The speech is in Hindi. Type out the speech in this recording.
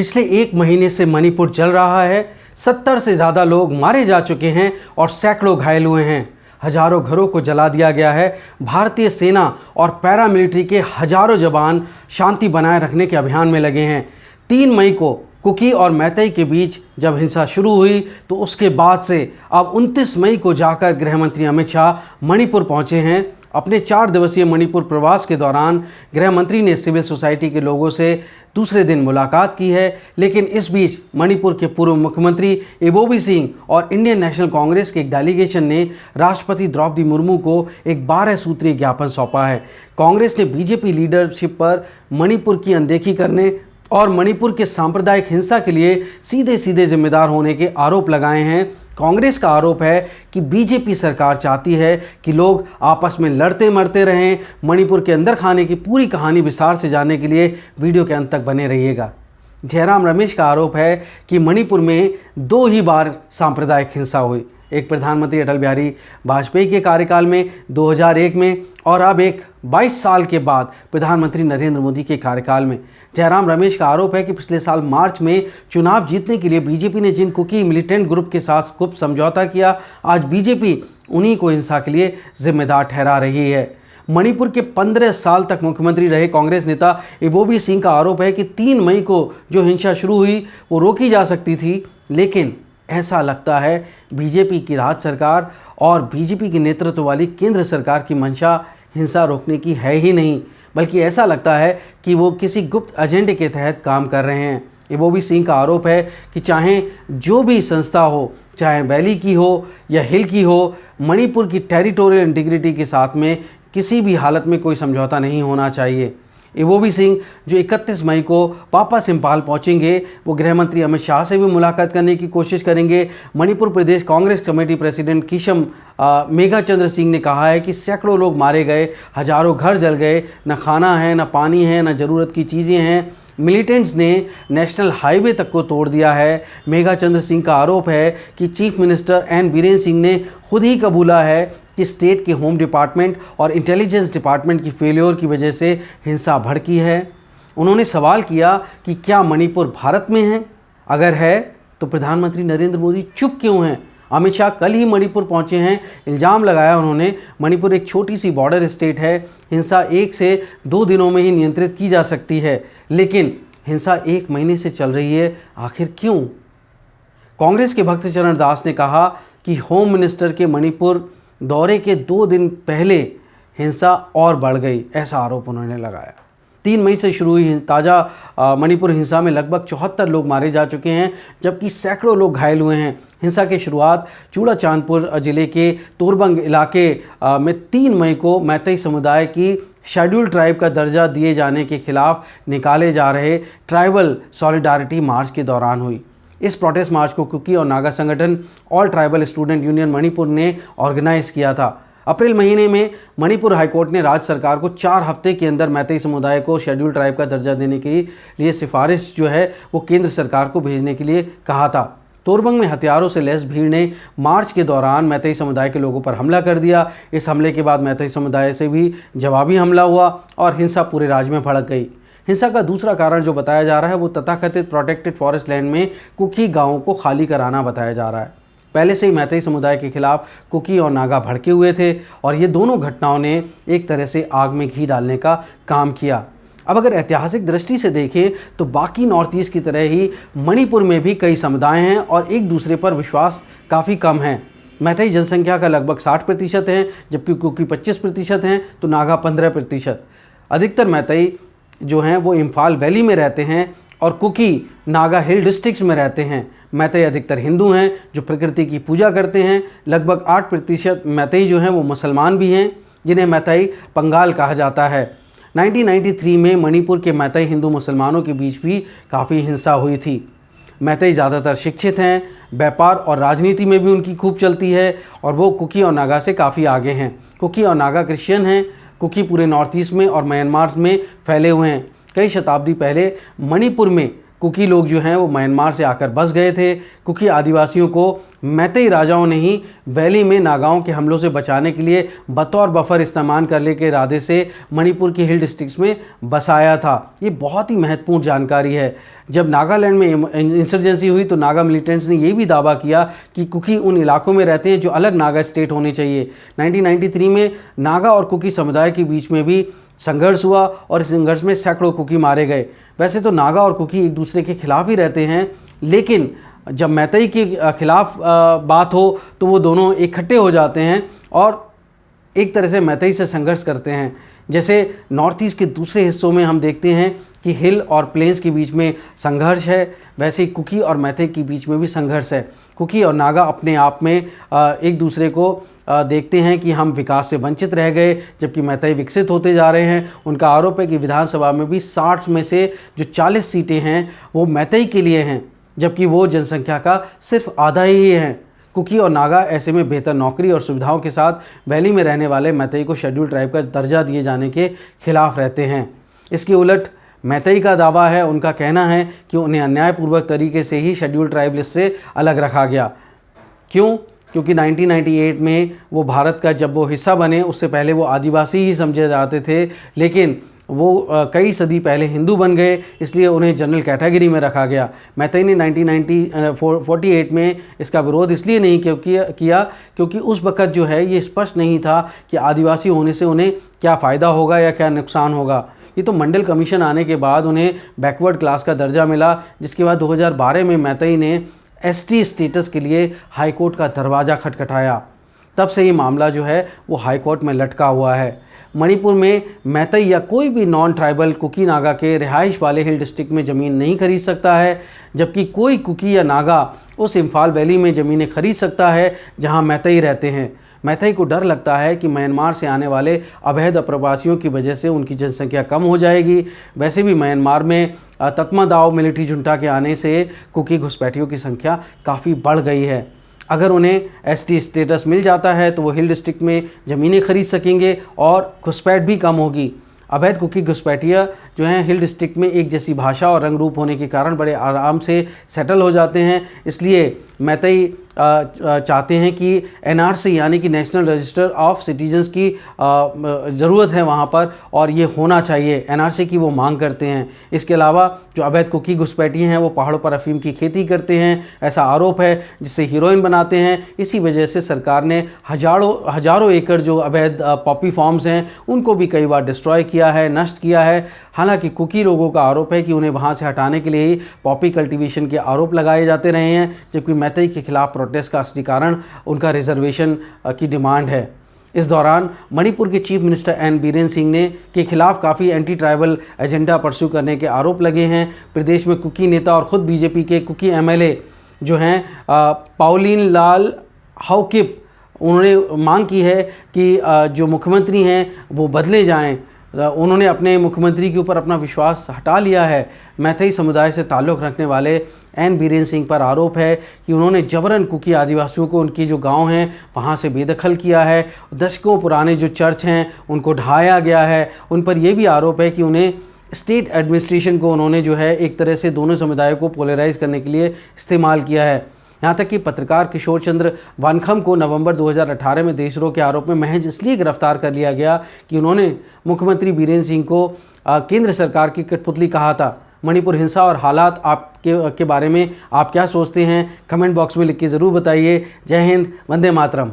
पिछले एक महीने से मणिपुर जल रहा है। 70 से ज़्यादा लोग मारे जा चुके हैं और सैकड़ों घायल हुए हैं। हजारों घरों को जला दिया गया है। भारतीय सेना और पैरामिलिट्री के हजारों जवान शांति बनाए रखने के अभियान में लगे हैं। 3 मई को कुकी और मैतेई के बीच जब हिंसा शुरू हुई तो उसके बाद से अब 29 मई को जाकर गृह मंत्री अमित शाह मणिपुर पहुंचे हैं। अपने 4 दिवसीय मणिपुर प्रवास के दौरान गृह मंत्री ने सिविल सोसाइटी के लोगों से दूसरे दिन मुलाकात की है, लेकिन इस बीच मणिपुर के पूर्व मुख्यमंत्री एबोबी सिंह और इंडियन नेशनल कांग्रेस के एक डेलीगेशन ने राष्ट्रपति द्रौपदी मुर्मू को एक 12 सूत्रीय ज्ञापन सौंपा है। कांग्रेस ने बीजेपी लीडरशिप पर मणिपुर की अनदेखी करने और मणिपुर के सांप्रदायिक हिंसा के लिए सीधे सीधे जिम्मेदार होने के आरोप लगाए हैं। कांग्रेस का आरोप है कि बीजेपी सरकार चाहती है कि लोग आपस में लड़ते मरते रहें। मणिपुर के अंदर खाने की पूरी कहानी विस्तार से जानने के लिए वीडियो के अंत तक बने रहिएगा। जयराम रमेश का आरोप है कि मणिपुर में 2 ही बार सांप्रदायिक हिंसा हुई, एक प्रधानमंत्री अटल बिहारी वाजपेयी के कार्यकाल में 2001 में और अब एक 22 साल के बाद प्रधानमंत्री नरेंद्र मोदी के कार्यकाल में। जयराम रमेश का आरोप है कि पिछले साल मार्च में चुनाव जीतने के लिए बीजेपी ने जिन कुकी मिलिटेंट ग्रुप के साथ गुप्त समझौता किया, आज बीजेपी उन्हीं को हिंसा के लिए जिम्मेदार ठहरा रही है। मणिपुर के 15 साल तक मुख्यमंत्री रहे कांग्रेस नेता एबोबी सिंह का आरोप है कि 3 मई को जो हिंसा शुरू हुई वो रोकी जा सकती थी, लेकिन ऐसा लगता है बीजेपी की राज्य सरकार और बीजेपी के नेतृत्व वाली केंद्र सरकार की मंशा हिंसा रोकने की है ही नहीं, बल्कि ऐसा लगता है कि वो किसी गुप्त एजेंडे के तहत काम कर रहे हैं। एबोबी सिंह का आरोप है कि चाहे जो भी संस्था हो, चाहे वैली की हो या हिल की हो, मणिपुर की टेरिटोरियल इंटीग्रिटी के साथ में किसी भी हालत में कोई समझौता नहीं होना चाहिए। एबोबी सिंह जो 31 मई को वापस इम्फाल पहुंचेंगे, वो गृह मंत्री अमित शाह से भी मुलाकात करने की कोशिश करेंगे। मणिपुर प्रदेश कांग्रेस कमेटी प्रेसिडेंट किशम मेघाचंद्र सिंह ने कहा है कि सैकड़ों लोग मारे गए, हजारों घर जल गए, न खाना है, न पानी है, न ज़रूरत की चीज़ें हैं। मिलिटेंट्स ने नेशनल हाईवे तक को तोड़ दिया है। मेघाचंद्र सिंह का आरोप है कि chief minister N Biren Singh ने खुद ही कबूला है कि स्टेट के होम डिपार्टमेंट और इंटेलिजेंस डिपार्टमेंट की फेल्योर की वजह से हिंसा भड़की है। उन्होंने सवाल किया कि क्या मणिपुर भारत में है? अगर है तो प्रधानमंत्री नरेंद्र मोदी चुप क्यों हैं? अमित शाह कल ही मणिपुर पहुंचे हैं। इल्ज़ाम लगाया उन्होंने, मणिपुर एक छोटी सी बॉर्डर स्टेट है, हिंसा 1 से 2 दिनों में ही नियंत्रित की जा सकती है, लेकिन हिंसा 1 महीने से चल रही है, आखिर क्यों? कांग्रेस के भक्त चरण दास ने कहा कि होम मिनिस्टर के मणिपुर दौरे के 2 दिन पहले हिंसा और बढ़ गई, ऐसा आरोप उन्होंने लगाया। 3 मई से शुरू हुई ताज़ा मणिपुर हिंसा में लगभग 74 लोग मारे जा चुके हैं, जबकि सैकड़ों लोग घायल हुए हैं। हिंसा की शुरुआत चूड़ाचांदपुर जिले के तोरबंग इलाके में 3 मई को मैतेई समुदाय की शेड्यूल ट्राइब का दर्जा दिए जाने के खिलाफ निकाले जा रहे ट्राइबल सॉलिडारिटी मार्च के दौरान हुई। इस प्रोटेस्ट मार्च को कुकी और नागा संगठन all tribal student union Manipur ने ऑर्गेनाइज किया था। अप्रैल महीने में मणिपुर हाईकोर्ट ने राज्य सरकार को 4 हफ्ते के अंदर मैतेई समुदाय को शेड्यूल ट्राइब का दर्जा देने के लिए सिफारिश जो है वो केंद्र सरकार को भेजने के लिए कहा था। तोरबंग में हथियारों से लैस भीड़ ने मार्च के दौरान मैतेई समुदाय के लोगों पर हमला कर दिया। इस हमले के बाद मैतेई समुदाय से भी जवाबी हमला हुआ और हिंसा पूरे राज्य में भड़क गई। हिंसा का दूसरा कारण जो बताया जा रहा है वो तथाकथित प्रोटेक्टेड फॉरेस्ट लैंड में कुकी गांवों को खाली कराना बताया जा रहा है। पहले से ही मैतेई समुदाय के खिलाफ कुकी और नागा भड़के हुए थे और ये दोनों घटनाओं ने एक तरह से आग में घी डालने का काम किया। अब अगर ऐतिहासिक दृष्टि से देखें तो बाकी नॉर्थ ईस्ट की तरह ही मणिपुर में भी कई समुदाय हैं और एक दूसरे पर विश्वास काफ़ी कम है। मैतेई जनसंख्या का लगभग 60% है, जबकि कुकी 25% हैं, तो नागा 15%। अधिकतर मैतेई जो हैं वो इम्फाल वैली में रहते हैं और कुकी नागा हिल डिस्ट्रिक्ट्स में रहते हैं। मैतेई अधिकतर हिंदू हैं जो प्रकृति की पूजा करते हैं। लगभग 8% मैतेई जो हैं वो मुसलमान भी हैं, जिन्हें मैतेई पंगाल कहा जाता है। 1993 में मणिपुर के मैतेई हिंदू मुसलमानों के बीच भी काफ़ी हिंसा हुई थी। मैतेई ज़्यादातर शिक्षित हैं, व्यापार और राजनीति में भी उनकी खूब चलती है और वो कुकी और नागा से काफ़ी आगे हैं। कुकी और नागा क्रिश्चियन हैं। कुकी पूरे नॉर्थ ईस्ट में और म्यांमार में फैले हुए हैं। कई शताब्दी पहले मणिपुर में कुकी लोग जो हैं वो म्यांमार से आकर बस गए थे। कुकी आदिवासियों को मैतेई राजाओं ने ही वैली में नागाओं के हमलों से बचाने के लिए बतौर बफर इस्तेमाल करने के इरादे से मणिपुर की हिल डिस्ट्रिक्ट्स में बसाया था। ये बहुत ही महत्वपूर्ण जानकारी है। जब नागालैंड में इंसर्जेंसी हुई तो नागा मिलिटेंट्स ने ये भी दावा किया कि कुकी उन इलाकों में रहते हैं जो अलग नागा स्टेट होने चाहिए। 1993 में नागा और कुकी समुदाय के बीच में भी संघर्ष हुआ और इस संघर्ष में सैकड़ों कुकी मारे गए। वैसे तो नागा और कुकी एक दूसरे के खिलाफ ही रहते हैं, लेकिन जब मैतेई के खिलाफ बात हो तो वो दोनों इकट्ठे हो जाते हैं और एक तरह से मैतेई से संघर्ष करते हैं। जैसे नॉर्थ ईस्ट के दूसरे हिस्सों में हम देखते हैं कि हिल और प्लेन्स के बीच में संघर्ष है, वैसे ही कुकी और मैतेई के बीच में भी संघर्ष है। कुकी और नागा अपने आप में एक दूसरे को देखते हैं कि हम विकास से वंचित रह गए, जबकि मैतेई विकसित होते जा रहे हैं। उनका आरोप है कि विधानसभा में भी 60 में से जो 40 सीटें हैं वो मैतेई के लिए हैं, जबकि वो जनसंख्या का सिर्फ आधा ही है। कुकी और नागा ऐसे में बेहतर नौकरी और सुविधाओं के साथ वैली में रहने वाले मैतेई को शेड्यूल ट्राइब का दर्जा दिए जाने के खिलाफ रहते हैं। इसके उलट मैतेई का दावा है, उनका कहना है कि उन्हें अन्यायपूर्वक तरीके से ही शेड्यूल ट्राइब लिस्ट से अलग रखा गया। क्यों? क्योंकि 1998 में वो भारत का जब वो हिस्सा बने उससे पहले वो आदिवासी ही समझे जाते थे, लेकिन वो कई सदी पहले हिंदू बन गए, इसलिए उन्हें जनरल कैटेगरी में रखा गया। मैतेई ने 1948 में इसका विरोध इसलिए नहीं किया क्योंकि उस वक़्त जो है ये स्पष्ट नहीं था कि आदिवासी होने से उन्हें क्या फ़ायदा होगा या क्या नुकसान होगा। ये तो मंडल कमीशन आने के बाद उन्हें बैकवर्ड क्लास का दर्जा मिला, जिसके बाद 2012 में मैतेई ने एसटी स्टेटस के लिए हाई कोर्ट का दरवाज़ा खटखटाया। तब से ये मामला जो है वो हाई कोर्ट में लटका हुआ है। मणिपुर में मैतेई या कोई भी नॉन ट्राइबल कुकी नागा के रिहाइश वाले हिल डिस्ट्रिक्ट में ज़मीन नहीं खरीद सकता है, जबकि कोई कुकी या नागा उस इम्फाल वैली में ज़मीनें खरीद सकता है जहां मैतेई रहते हैं। मैतेई को डर लगता है कि म्यांमार से आने वाले अवैध अप्रवासियों की वजह से उनकी जनसंख्या कम हो जाएगी। वैसे भी म्यांमार में तत्मादाओ मिलिट्री जुंटा के आने से कुकी घुसपैठियों की संख्या काफ़ी बढ़ गई है। अगर उन्हें एसटी स्टेटस मिल जाता है तो वो हिल डिस्ट्रिक्ट में ज़मीनें खरीद सकेंगे और घुसपैठ भी कम होगी। अवैध कुकी घुसपैठिया जो हैं हिल डिस्ट्रिक्ट में एक जैसी भाषा और रंग रूप होने के कारण बड़े आराम से सेटल हो जाते हैं। इसलिए मैतेई चाहते हैं कि एनआरसी यानी कि नेशनल रजिस्टर ऑफ सिटीजन्स की ज़रूरत है वहाँ पर, और ये होना चाहिए। एनआरसी की वो मांग करते हैं। इसके अलावा जो अवैध कुकी घुसपैठी हैं वो पहाड़ों पर अफीम की खेती करते हैं, ऐसा आरोप है, जिससे हीरोइन बनाते हैं। इसी वजह से सरकार ने हजारों एकड़ जो अवैध पॉपी फार्म्स हैं उनको भी कई बार डिस्ट्रॉय किया है, नष्ट किया है। हालांकि कुकी लोगों का आरोप है कि उन्हें वहां से हटाने के लिए ही पॉपी कल्टीवेशन के आरोप लगाए जाते रहे हैं, जबकि मैतेई के खिलाफ प्रोटेस्ट का असली कारण उनका रिजर्वेशन की डिमांड है। इस दौरान मणिपुर के chief minister N Biren Singh ने के खिलाफ काफ़ी एंटी ट्राइबल एजेंडा परस्यू करने के आरोप लगे हैं। प्रदेश में कुकी नेता और ख़ुद बीजेपी के कुकी एमएलए जो हैं पाउलिन लाल हाउकिप, उन्होंने मांग की है कि जो मुख्यमंत्री हैं वो बदले जाएं। उन्होंने अपने मुख्यमंत्री के ऊपर अपना विश्वास हटा लिया है। मैतेई समुदाय से ताल्लुक़ रखने वाले एन बीरेन सिंह पर आरोप है कि उन्होंने जबरन कुकी आदिवासियों को उनकी जो गांव हैं वहां से बेदखल किया है। दशकों पुराने जो चर्च हैं उनको ढाया गया है। उन पर यह भी आरोप है कि उन्हें स्टेट एडमिनिस्ट्रेशन को उन्होंने जो है एक तरह से दोनों समुदायों को पोलराइज करने के लिए इस्तेमाल किया है। यहाँ तक कि पत्रकार किशोर चंद्र वानखम को नवंबर 2018 में देशद्रोह के आरोप में महज इसलिए गिरफ्तार कर लिया गया कि उन्होंने मुख्यमंत्री बीरेन सिंह को केंद्र सरकार की कठपुतली कहा था। मणिपुर हिंसा और हालात के बारे में आप क्या सोचते हैं? कमेंट बॉक्स में लिख के ज़रूर बताइए। जय हिंद, वंदे मातरम।